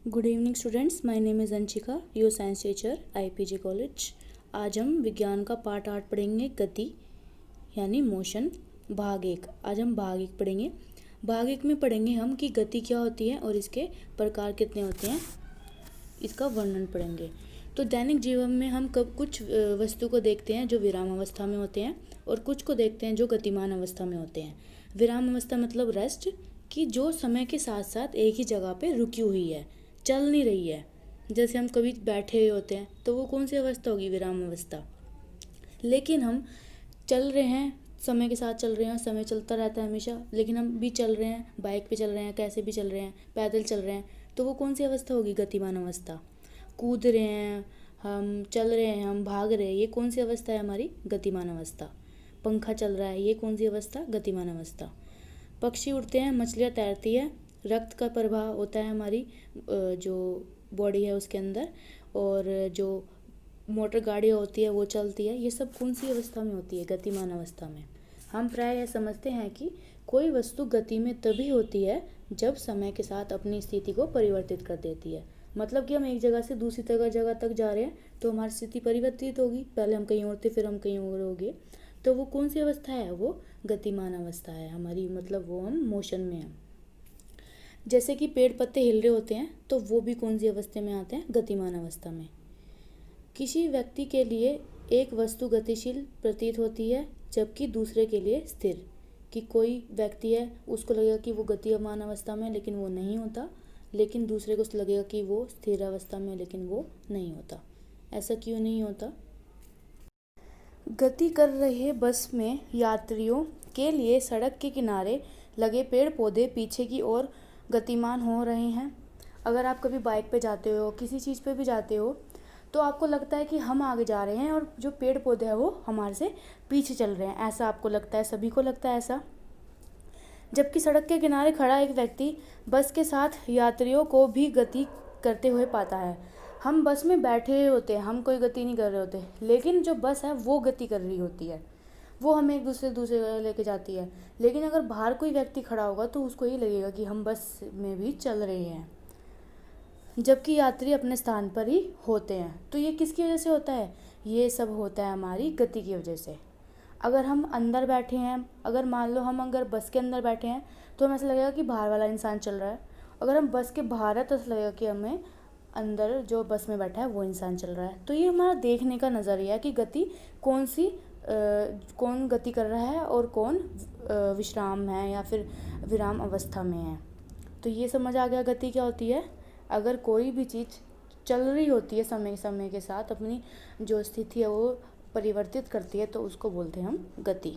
Good evening students, my name is Anshika, your science teacher IPG college. आज हम विज्ञान का पार्ट 8 पढ़ेंगे, गति यानी मोशन, भाग 1। आज हम भाग 1 पढ़ेंगे। भाग 1 में पढ़ेंगे हम कि गति क्या होती है और इसके प्रकार कितने होते हैं, इसका वर्णन पढ़ेंगे। तो दैनिक जीवन में हम कब कुछ वस्तु को देखते हैं जो विराम अवस्था में होते हैं और कुछ को देखते हैं जो गतिमान अवस्था में होते हैं। विराम अवस्था मतलब रेस्ट, कि जो समय के साथ साथ एक ही जगह पे रुकी हुई है, चल नहीं रही है। जैसे हम कभी बैठे हुए होते हैं तो वो कौन सी अवस्था होगी, विराम अवस्था। लेकिन हम चल रहे हैं, समय के साथ चल रहे हैं, समय चलता रहता है हमेशा, लेकिन हम भी चल रहे हैं, बाइक पे चल रहे हैं, कैसे भी चल रहे हैं, पैदल चल रहे हैं, तो वो कौन सी अवस्था होगी, गतिमान अवस्था। कूद रहे हैं हम, चल रहे हैं हम, भाग रहे हैं, ये कौन सी अवस्था है हमारी, गतिमान अवस्था। पंखा चल रहा है, ये कौन सी अवस्था, गतिमान अवस्था। पक्षी उड़ते हैं, मछलियाँ तैरती है, रक्त का प्रवाह होता है हमारी जो बॉडी है उसके अंदर, और जो मोटर गाड़ी होती है वो चलती है, ये सब कौन सी अवस्था में होती है, गतिमान अवस्था में। हम प्राय यह समझते हैं कि कोई वस्तु गति में तभी होती है जब समय के साथ अपनी स्थिति को परिवर्तित कर देती है। मतलब कि हम एक जगह से दूसरी जगह तक जा रहे हैं तो हमारी स्थिति परिवर्तित होगी, पहले हम कहीं और थे फिर हम कहीं और हो गए, तो वो कौन सी अवस्था है, वो गतिमान अवस्था है हमारी, मतलब वो हम मोशन में हैं। जैसे कि पेड़ पत्ते हिल रहे होते हैं तो वो भी कौन सी अवस्था में आते हैं, गतिमान अवस्था में। किसी व्यक्ति के लिए एक वस्तु गतिशील प्रतीत होती है जबकि दूसरे के लिए स्थिर। कि कोई व्यक्ति है, उसको लगेगा कि वो गतिमान अवस्था में, लेकिन वो नहीं होता, लेकिन दूसरे को लगेगा कि वो स्थिर अवस्था में, लेकिन वो नहीं होता। ऐसा क्यों नहीं होता। गति कर रहे बस में यात्रियों के लिए सड़क के किनारे लगे पेड़ पौधे पीछे की ओर गतिमान हो रहे हैं। अगर आप कभी बाइक पे जाते हो, किसी चीज़ पे भी जाते हो, तो आपको लगता है कि हम आगे जा रहे हैं और जो पेड़ पौधे हैं वो हमारे से पीछे चल रहे हैं, ऐसा आपको लगता है, सभी को लगता है ऐसा। जबकि सड़क के किनारे खड़ा एक व्यक्ति बस के साथ यात्रियों को भी गति करते हुए पाता है। हम बस में बैठे हुए होते हैं, हम कोई गति नहीं कर रहे होते, लेकिन जो बस है वो गति कर रही होती है, वो हमें एक दूसरे जगह लेके जाती है। लेकिन अगर बाहर कोई व्यक्ति खड़ा होगा तो उसको ये लगेगा कि हम बस में भी चल रहे हैं, जबकि यात्री अपने स्थान पर ही होते हैं। तो ये किसकी वजह से होता है, ये सब होता है हमारी गति की वजह से। अगर हम अंदर बैठे हैं, अगर मान लो हम अगर बस के अंदर बैठे हैं तो हमें ऐसा लगेगा कि बाहर वाला इंसान चल रहा है। अगर हम बस के बाहर है तो ऐसा लगेगा कि हमें अंदर जो बस में बैठा है वो इंसान चल रहा है। तो ये हमारा देखने का नज़रिया है कि गति कौन गति कर रहा है और कौन विश्राम है या फिर विराम अवस्था में है। तो ये समझ आ गया गति क्या होती है। अगर कोई भी चीज़ चल रही होती है समय के साथ, अपनी जो स्थिति है वो परिवर्तित करती है, तो उसको बोलते हैं हम गति।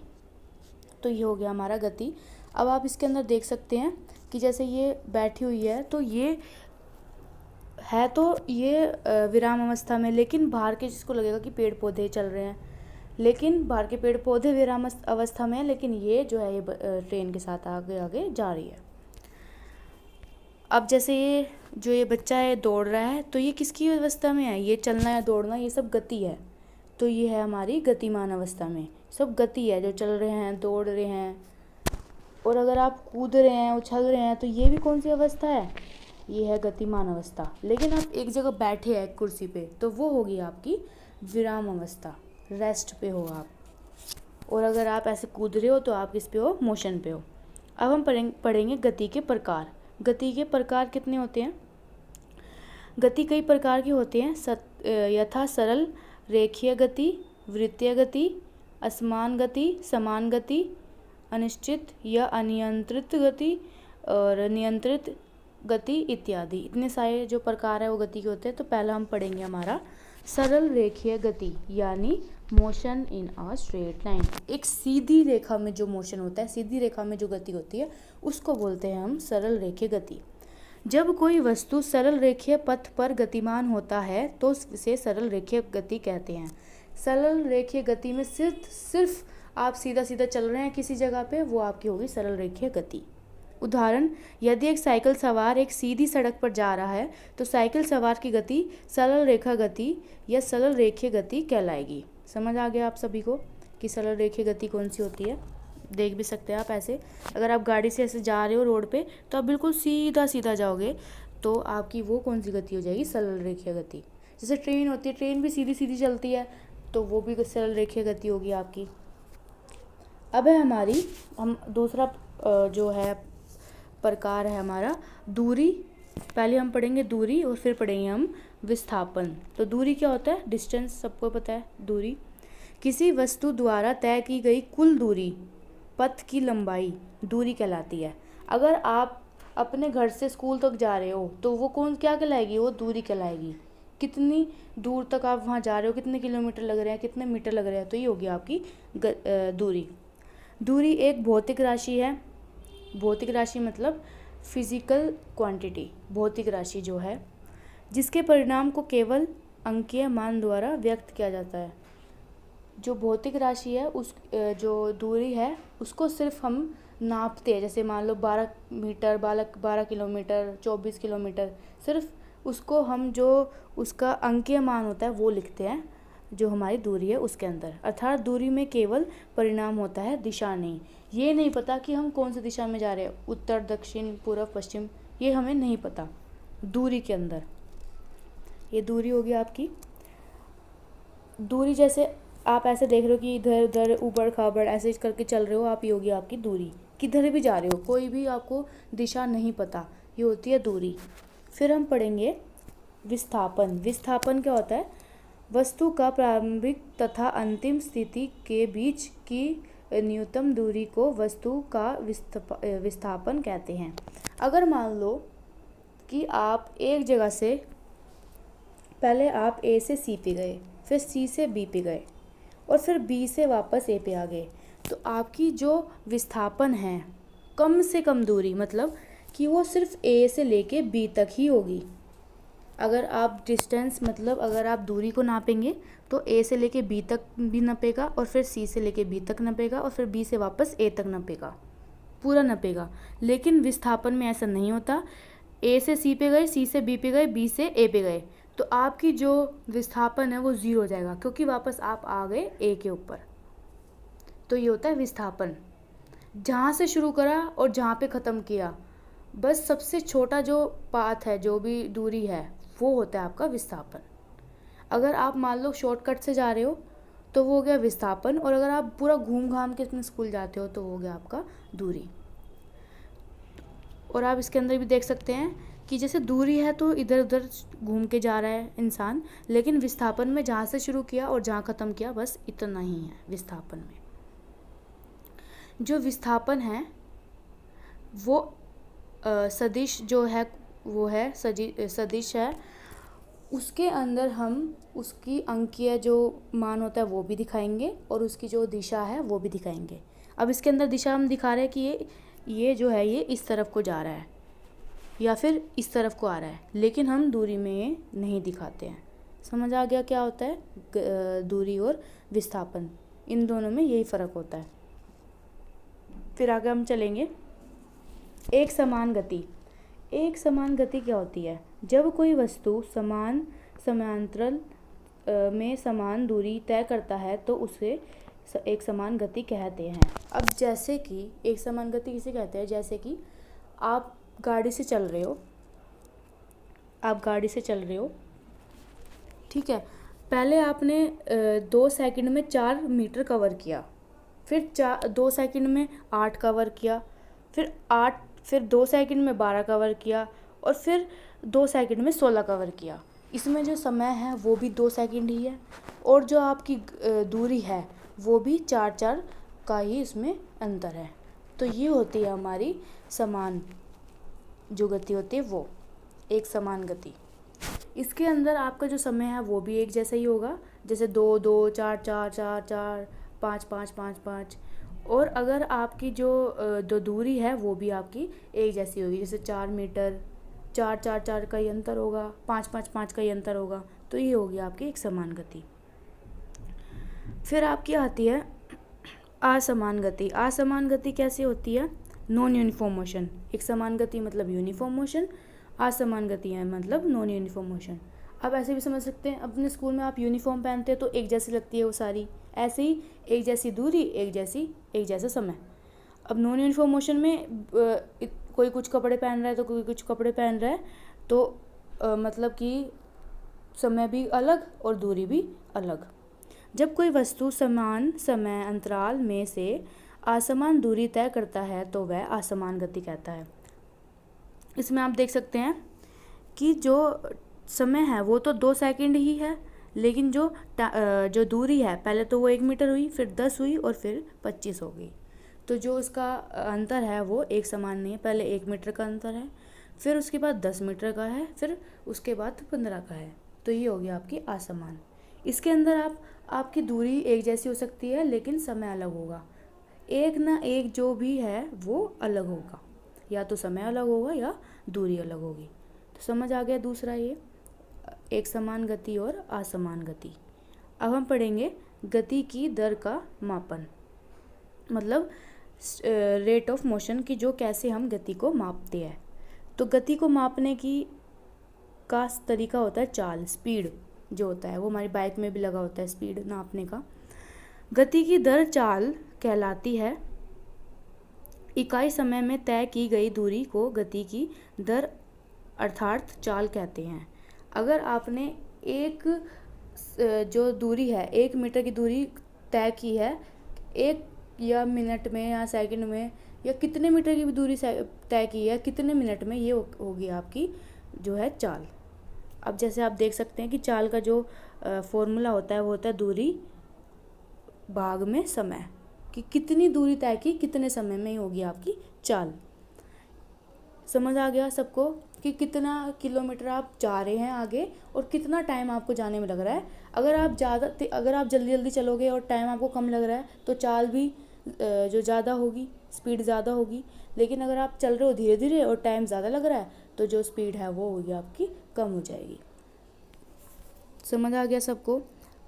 तो ये हो गया हमारा गति। अब आप इसके अंदर देख सकते हैं कि जैसे ये बैठी हुई है तो ये है, तो ये विराम अवस्था में, लेकिन बाहर के जिसको लगेगा कि पेड़ पौधे चल रहे हैं, लेकिन बाहर के पेड़ पौधे विराम अवस्था में है, लेकिन ये जो है ये ट्रेन के साथ आगे आगे जा रही है। अब जैसे ये जो ये बच्चा है दौड़ रहा है, तो ये किसकी अवस्था में है, ये चलना या दौड़ना ये सब गति है, तो ये है हमारी गतिमान अवस्था में, सब गति है, जो चल रहे हैं, दौड़ रहे हैं। और अगर आप कूद रहे हैं, उछल रहे हैं, तो ये भी कौन सी अवस्था है, ये है गतिमान अवस्था। लेकिन आप एक जगह बैठे हैं कुर्सी पे, तो वो होगी आपकी विराम अवस्था, रेस्ट पे हो आप। और अगर आप ऐसे कूद रहे हो तो आप किस पे हो, मोशन पे हो। अब हम पढ़ेंगे गति के प्रकार। गति के प्रकार कितने होते हैं। गति कई प्रकार के होते हैं, यथा सरल रेखीय गति, वृत्तीय गति, असमान गति, समान गति, अनिश्चित या अनियंत्रित गति और नियंत्रित गति इत्यादि। इतने सारे जो प्रकार है वो गति के होते हैं। तो पहला हम पढ़ेंगे हमारा सरल रेखीय गति, यानी motion in a straight line. एक सीधी रेखा में जो मोशन होता है, सीधी रेखा में जो गति होती है, उसको बोलते हैं हम सरल रेखीय गति। जब कोई वस्तु सरल रेखीय पथ पर गतिमान होता है तो इसे सरल रेखीय गति कहते हैं। सरल रेखीय गति में सिर्फ आप सीधा सीधा चल रहे हैं किसी जगह पे, वो आपकी होगी सरल रेखीय गति। उदाहरण, यदि एक साइकिल सवार एक सीधी सड़क पर जा रहा है तो साइकिल सवार की गति सरल रेखा गति या सरल रेखीय गति कहलाएगी। समझ आ गया आप सभी को कि सरल रेखीय गति कौन सी होती है। देख भी सकते हैं आप ऐसे, अगर आप गाड़ी से ऐसे जा रहे हो रोड पे तो आप बिल्कुल सीधा सीधा जाओगे तो आपकी वो कौन सी गति हो जाएगी, सरल रेखीय गति। जैसे ट्रेन होती है, ट्रेन भी सीधी सीधी चलती है, तो वो भी सरल रेखीय गति होगी आपकी। अब है हमारी हम दूसरा जो है प्रकार है हमारा दूरी। पहले हम पढ़ेंगे दूरी और फिर पढ़ेंगे हम विस्थापन। तो दूरी क्या होता है, डिस्टेंस सबको पता है। दूरी किसी वस्तु द्वारा तय की गई कुल दूरी, पथ की लंबाई दूरी कहलाती है। अगर आप अपने घर से स्कूल तक जा रहे हो तो वो क्या कहलाएगी, वो दूरी कहलाएगी। कितनी दूर तक आप वहाँ जा रहे हो, कितने किलोमीटर लग रहे हैं, कितने मीटर लग रहे हैं, तो ये होगी आपकी दूरी। दूरी एक भौतिक राशि है। भौतिक राशि मतलब फिजिकल क्वांटिटी, भौतिक राशि जो है, जिसके परिणाम को केवल अंकीय मान द्वारा व्यक्त किया जाता है। जो भौतिक राशि है उस जो दूरी है उसको सिर्फ हम नापते हैं। जैसे मान लो 12 मीटर, 12 किलोमीटर, 24 किलोमीटर, सिर्फ उसको हम जो उसका अंकीय मान होता है वो लिखते हैं जो हमारी दूरी है उसके अंदर। अर्थात दूरी में केवल परिणाम होता है, दिशा नहीं। ये नहीं पता कि हम कौन सी दिशा में जा रहे हैं, उत्तर, दक्षिण, पूर्व, पश्चिम, ये हमें नहीं पता दूरी के अंदर। ये दूरी होगी आपकी। दूरी जैसे आप ऐसे देख रहे हो कि इधर उधर ऊबड़ खाबड़ ऐसे करके चल रहे हो आप, ये होगी आपकी दूरी। किधर भी जा रहे हो, कोई भी आपको दिशा नहीं पता, ये होती है दूरी। फिर हम पढ़ेंगे विस्थापन। विस्थापन क्या होता है, वस्तु का प्रारंभिक तथा अंतिम स्थिति के बीच की न्यूनतम दूरी को वस्तु का विस्थापन कहते हैं। अगर मान लो कि आप एक जगह से, पहले आप ए से सी पे गए, फिर सी से बी पे गए और फिर बी से वापस ए पे आ गए, तो आपकी जो विस्थापन है कम से कम दूरी, मतलब कि वो सिर्फ ए से लेके बी तक ही होगी। अगर आप डिस्टेंस मतलब अगर आप दूरी को नापेंगे तो ए से लेके बी तक भी नपेगा और फिर सी से लेके बी तक नपेगा और फिर बी से वापस ए तक नपेगा, पूरा नपेगा। लेकिन विस्थापन में ऐसा नहीं होता। ए से सी पे गए, सी से बी पे गए, बी से ए पे गए, तो आपकी जो विस्थापन है वो 0 हो जाएगा क्योंकि वापस आप आ गए ए के ऊपर। तो ये होता है विस्थापन। जहाँ से शुरू करा और जहाँ पे ख़त्म किया, बस सबसे छोटा जो पाथ है, जो भी दूरी है, वो होता है आपका विस्थापन। अगर आप मान लो शॉर्टकट से जा रहे हो तो वो हो गया विस्थापन, और अगर आप पूरा घूम घाम के अपने स्कूल जाते हो तो वो हो गया आपका दूरी। और आप इसके अंदर भी देख सकते हैं कि जैसे दूरी है तो इधर उधर घूम के जा रहा है इंसान, लेकिन विस्थापन में जहाँ से शुरू किया और जहाँ ख़त्म किया बस इतना ही है विस्थापन में। जो विस्थापन है वो सदिश जो है वो है सदिश है, उसके अंदर हम उसकी अंकीय जो मान होता है वो भी दिखाएंगे और उसकी जो दिशा है वो भी दिखाएंगे। अब इसके अंदर दिशा हम दिखा रहे हैं कि ये जो है ये इस तरफ को जा रहा है या फिर इस तरफ को आ रहा है, लेकिन हम दूरी में ये नहीं दिखाते हैं। समझ आ गया क्या होता है दूरी और विस्थापन, इन दोनों में यही फ़र्क होता है। फिर आगे हम चलेंगे एक समान गति। एक समान गति क्या होती है, जब कोई वस्तु समान समांतराल में समान दूरी तय करता है तो उसे एक समान गति कहते हैं। अब जैसे कि एक समान गति किसे कहते हैं, जैसे कि आप गाड़ी से चल रहे हो, ठीक है। पहले आपने 2 सेकंड में 4 मीटर कवर किया, फिर 2 सेकंड में 8 कवर किया, फिर 2 सेकंड में 12 कवर किया और फिर 2 सेकंड में 16 कवर किया। इसमें जो समय है वो भी 2 सेकंड ही है और जो आपकी दूरी है वो भी 4-4 का ही इसमें अंतर है। तो ये होती है हमारी समान जो गति होती है वो एक समान गति। इसके अंदर आपका जो समय है वो भी एक जैसा ही होगा, जैसे 2-2, 4-4, 4-4, 5-5, 5-5। और अगर आपकी जो दूरी है वो भी आपकी एक जैसी होगी, जैसे 4 मीटर, 4-4-4 का ही अंतर होगा, 5-5-5 का ही अंतर होगा। तो ये होगी आपकी एक समान गति। फिर आपकी आती है असमान गति। असमान गति कैसे होती है, नॉन यूनिफॉर्म मोशन। एक समान गति मतलब यूनिफॉर्म मोशन, असमान गति है मतलब नॉन यूनिफॉर्म मोशन। आप ऐसे भी समझ सकते हैं, अपने स्कूल में आप यूनिफॉर्म पहनते हैं तो एक जैसी लगती है वो सारी, ऐसे ही एक जैसी दूरी, एक जैसा समय। अब नॉन यूनिफॉर्म मोशन में कोई कुछ कपड़े पहन रहा है तो कोई कुछ कपड़े पहन रहा है, तो मतलब कि समय भी अलग और दूरी भी अलग। जब कोई वस्तु समान समय अंतराल में से असमान दूरी तय करता है तो वह असमान गति कहता है। इसमें आप देख सकते हैं कि जो समय है वो तो 2 सेकंड ही है, लेकिन जो दूरी है, पहले तो वो 1 मीटर हुई, फिर 10 हुई और फिर 25 हो गई। तो जो उसका अंतर है वो एक समान नहीं है। पहले 1 मीटर का अंतर है, फिर उसके बाद 10 मीटर का है, फिर उसके बाद 15 का है। तो ये हो गया आपकी असमान। इसके अंदर आपकी दूरी एक जैसी हो सकती है, लेकिन समय अलग होगा। एक ना एक जो भी है वो अलग होगा, या तो समय अलग होगा या दूरी अलग होगी। तो समझ आ गया दूसरा ये, एक समान गति और असमान गति। अब हम पढ़ेंगे गति की दर का मापन, मतलब रेट ऑफ मोशन की, जो कैसे हम गति को मापते हैं। तो गति को मापने का तरीका होता है चाल, स्पीड जो होता है वो हमारी बाइक में भी लगा होता है, स्पीड नापने का। गति की दर चाल कहलाती है। इकाई समय में तय की गई दूरी को गति की दर अर्थात चाल कहते हैं। अगर आपने एक जो दूरी है, 1 मीटर की दूरी तय की है, 1 या मिनट में या सेकंड में या कितने मीटर की भी दूरी तय की है, कितने मिनट में, ये होगी आपकी जो है चाल। अब जैसे आप देख सकते हैं कि चाल का जो फॉर्मूला होता है वो होता है दूरी भाग में समय, कि कितनी दूरी तय की कितने समय में होगी आपकी चाल। समझ आ गया सबको कि कितना किलोमीटर आप जा रहे हैं आगे और कितना टाइम आपको जाने में लग रहा है। अगर आप जल्दी जल्दी चलोगे और टाइम आपको कम लग रहा है तो चाल भी जो ज़्यादा होगी, स्पीड ज़्यादा होगी। लेकिन अगर आप चल रहे हो धीरे धीरे और टाइम ज़्यादा लग रहा है तो जो स्पीड है वो होगी आपकी कम हो जाएगी। समझ आ गया सबको।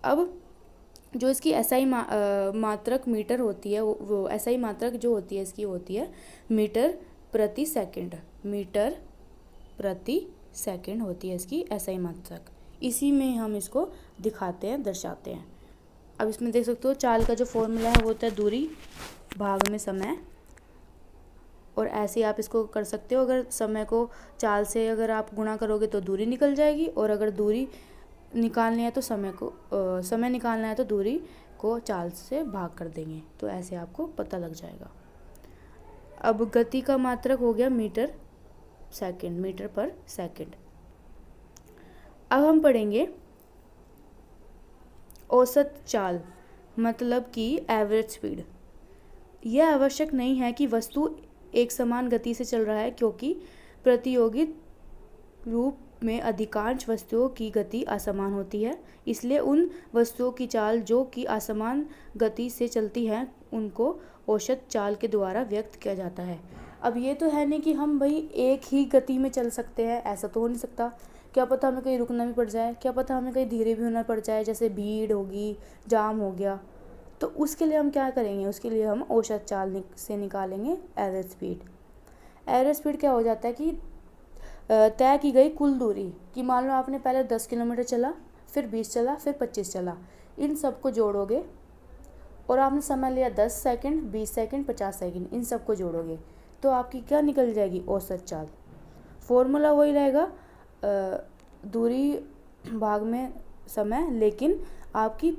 अब जो इसकी एसआई मात्रक मीटर होती है, वो एसआई मात्रक जो होती है इसकी होती है मीटर प्रति सेकंड। मीटर प्रति सेकंड होती है इसकी एसआई मात्रक। इसी में हम इसको दिखाते हैं, दर्शाते हैं। अब इसमें देख सकते हो चाल का जो फॉर्मूला है वो होता है दूरी भाग में समय। और ऐसे आप इसको कर सकते हो, अगर समय को चाल से अगर आप गुणा करोगे तो दूरी निकल जाएगी, और अगर दूरी निकालनी है तो समय निकालना है तो दूरी को चाल से भाग कर देंगे। तो ऐसे आपको पता लग जाएगा। अब गति का मात्रक हो गया मीटर सेकंड, मीटर पर सेकंड। अब हम पढ़ेंगे औसत चाल, मतलब कि एवरेज स्पीड। यह आवश्यक नहीं है कि वस्तु एक समान गति से चल रहा है, क्योंकि प्रायोगिक रूप में अधिकांश वस्तुओं की गति असमान होती है। इसलिए उन वस्तुओं की चाल जो कि असमान गति से चलती हैं उनको औसत चाल के द्वारा व्यक्त किया जाता है। अब ये तो है नहीं कि हम भाई एक ही गति में चल सकते हैं, ऐसा तो हो नहीं सकता। क्या पता हमें कहीं रुकना भी पड़ जाए, क्या पता हमें कहीं धीरे भी होना पड़ जाए, जैसे भीड़ होगी, जाम हो गया। तो उसके लिए हम क्या करेंगे, उसके लिए हम औसत चाल से निकालेंगे एवरेज स्पीड। एवरेज स्पीड क्या हो जाता है कि तय की गई कुल दूरी, कि मान लो आपने पहले 10 किलोमीटर चला, फिर 20 चला, फिर 25 चला, इन सबको जोड़ोगे और आपने समय लिया 10 सेकंड, 20 सेकंड, 50 सेकंड, इन सबको जोड़ोगे तो आपकी क्या निकल जाएगी, औसत चाल। फॉर्मूला वही रहेगा, दूरी भाग में समय, लेकिन आपकी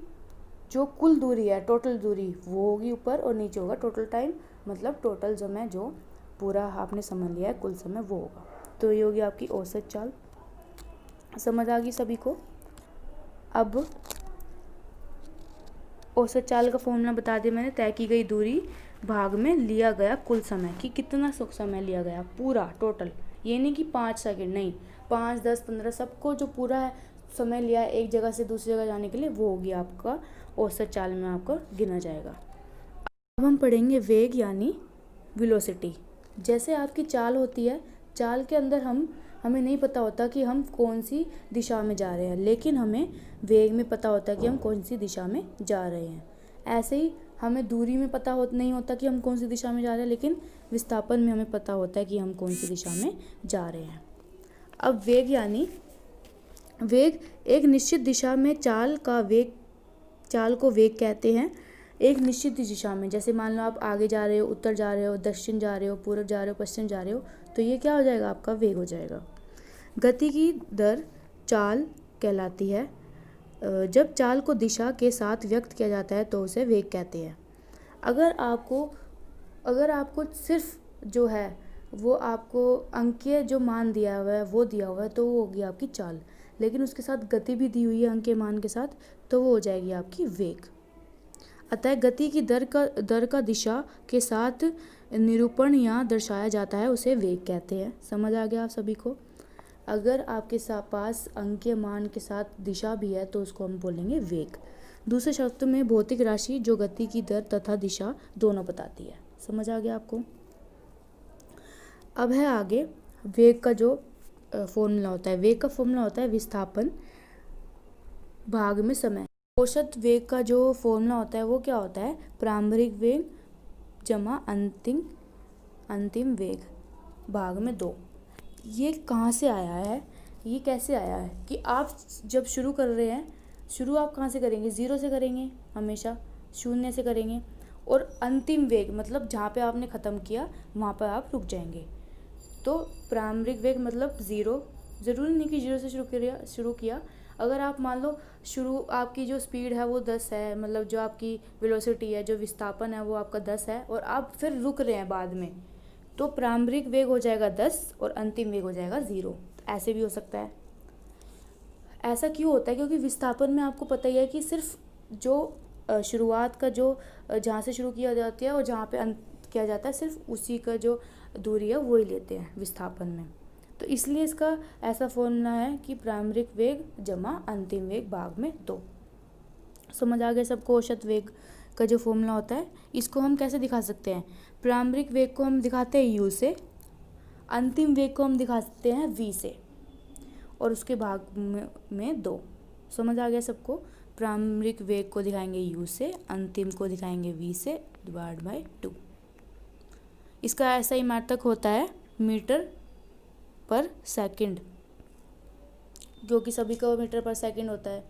जो कुल दूरी है, टोटल दूरी, वो होगी ऊपर, और नीचे होगा टोटल टाइम, मतलब टोटल समय जो पूरा आपने समय लिया है, कुल समय, वो होगा। तो ये होगी आपकी औसत चाल। समझ आ गई सभी को। अब औसत चाल का फॉर्मूला बता दिया मैंने, तय की गई दूरी भाग में लिया गया कुल समय, कि कितना समय लिया गया पूरा टोटल। ये नहीं कि 5 सेकंड, नहीं, 5, 10, 15, सबको जो पूरा है समय लिया है एक जगह से दूसरी जगह जाने के लिए, वो होगी आपका औसत चाल में आपको गिना जाएगा। अब हम पढ़ेंगे वेग यानी वेलोसिटी। जैसे आपकी चाल होती है, चाल के अंदर हमें नहीं पता होता कि हम कौन सी दिशा में जा रहे हैं, लेकिन हमें वेग में पता होता है कि हम कौन सी दिशा में जा रहे हैं। ऐसे ही हमें दूरी में पता नहीं होता कि हम कौन सी दिशा में जा रहे हैं, लेकिन विस्थापन में हमें पता होता है कि हम कौन सी दिशा में जा रहे हैं। अब वेग यानी वेग एक निश्चित दिशा में चाल को वेग कहते हैं। एक निश्चित दिशा में, जैसे मान लो आप आगे जा रहे हो, उत्तर जा रहे हो, दक्षिण जा रहे हो, पूर्व जा रहे हो, पश्चिम जा रहे हो, तो ये क्या हो जाएगा, आपका वेग हो जाएगा। गति की दर चाल कहलाती है। जब चाल को दिशा के साथ व्यक्त किया जाता है तो उसे वेग कहते हैं। अगर आपको सिर्फ जो है वो आपको अंकीय जो मान दिया हुआ है वो दिया हुआ है तो वो होगी आपकी चाल, लेकिन उसके साथ गति भी दी हुई है अंकीय मान के साथ तो वो हो जाएगी आपकी वेग। अतः गति की दर का दिशा के साथ निरूपण या दर्शाया जाता है उसे वेग कहते हैं। समझ आ गया आप सभी को? अगर आपके पास अंकीय मान के साथ दिशा भी है तो उसको हम बोलेंगे वेग। दूसरे शब्द में भौतिक राशि जो गति की दर तथा दिशा दोनों बताती है। समझ आ गया आपको? अब है आगे वेग का जो फॉर्मूला होता है। वेग का फॉर्मूला होता है विस्थापन भाग में समय। औसत वेग का जो फॉर्मूला होता है वो क्या होता है? प्रारंभिक वेग जमा अंतिम वेग भाग में 2। ये कहाँ से आया है? ये कैसे आया है कि आप जब शुरू कर रहे हैं, शुरू आप कहाँ से करेंगे? 0 से करेंगे, हमेशा 0 से करेंगे, और अंतिम वेग मतलब जहाँ पे आपने ख़त्म किया वहाँ पर आप रुक जाएंगे। तो प्रारंभिक वेग मतलब 0, ज़रूरी नहीं कि 0 से शुरू किया। अगर आप मान लो शुरू आपकी जो स्पीड है वो 10 है, मतलब जो आपकी वेलोसिटी है, जो विस्थापन है वो आपका 10 है, और आप फिर रुक रहे हैं बाद में, तो प्रारंभिक वेग हो जाएगा 10 और अंतिम वेग हो जाएगा 0। ऐसे भी हो सकता है। ऐसा क्यों होता है? क्योंकि विस्थापन में आपको पता ही है कि सिर्फ जो शुरुआत का जो जहाँ से शुरू किया जाती है और जहाँ पे अंत किया जाता है सिर्फ उसी का जो दूरी है वो ही लेते हैं विस्थापन में। तो इसलिए इसका ऐसा फॉर्मूला है कि प्रारंभिक वेग जमा अंतिम वेग भाग में 2। समझ आ गया सबको? औसत वेग का जो फॉर्मूला होता है इसको हम कैसे दिखा सकते हैं? प्रारंभिक वेग को हम दिखाते हैं u से, अंतिम वेग को हम दिखा सकते हैं v से, और उसके भाग में 2। समझ आ गया सबको? प्रारंभिक वेग को दिखाएंगे u से, अंतिम को दिखाएंगे v से डिवाइड बाय 2। इसका ऐसा ही मात्रक होता है मीटर पर सेकंड, क्योंकि सभी का मीटर पर सेकंड होता है,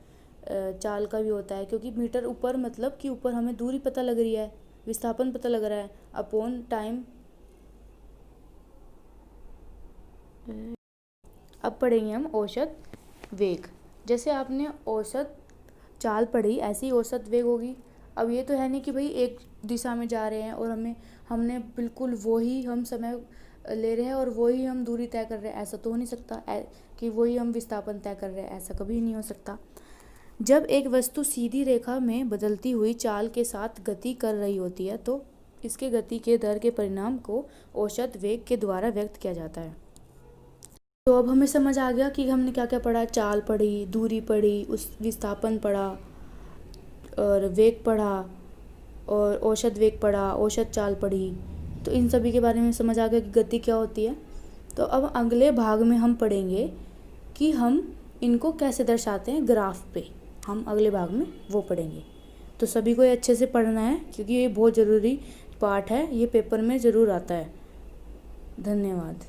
चाल का भी होता है, क्योंकि मीटर ऊपर मतलब कि ऊपर हमें दूरी पता लग रही है, विस्थापन पता लग रहा है, अपॉन टाइम। अब पढ़ेंगे हम औसत वेग। जैसे आपने औसत चाल पढ़ी ऐसी ही औसत वेग होगी। अब ये तो है नहीं कि भाई एक दिशा में जा रहे हैं और हमने बिल्कुल वही हम समय ले रहे हैं और वही हम दूरी तय कर रहे हैं, ऐसा तो हो नहीं सकता कि वही हम विस्थापन तय कर रहे हैं, ऐसा कभी नहीं हो सकता। जब एक वस्तु सीधी रेखा में बदलती हुई चाल के साथ गति कर रही होती है तो इसके गति के दर के परिणाम को औसत वेग के द्वारा व्यक्त किया जाता है। तो अब हमें समझ आ गया कि हमने क्या क्या पढ़ा। चाल पढ़ी, दूरी पढ़ी, उस विस्थापन पढ़ा, और वेग पढ़ा, और औसत वेग पढ़ा, औसत चाल पढ़ी। तो इन सभी के बारे में समझ आ गया कि गति क्या होती है। तो अब अगले भाग में हम पढ़ेंगे कि हम इनको कैसे दर्शाते हैं ग्राफ पे। हम अगले भाग में वो पढ़ेंगे। तो सभी को ये अच्छे से पढ़ना है क्योंकि ये बहुत ज़रूरी पार्ट है, ये पेपर में ज़रूर आता है। धन्यवाद।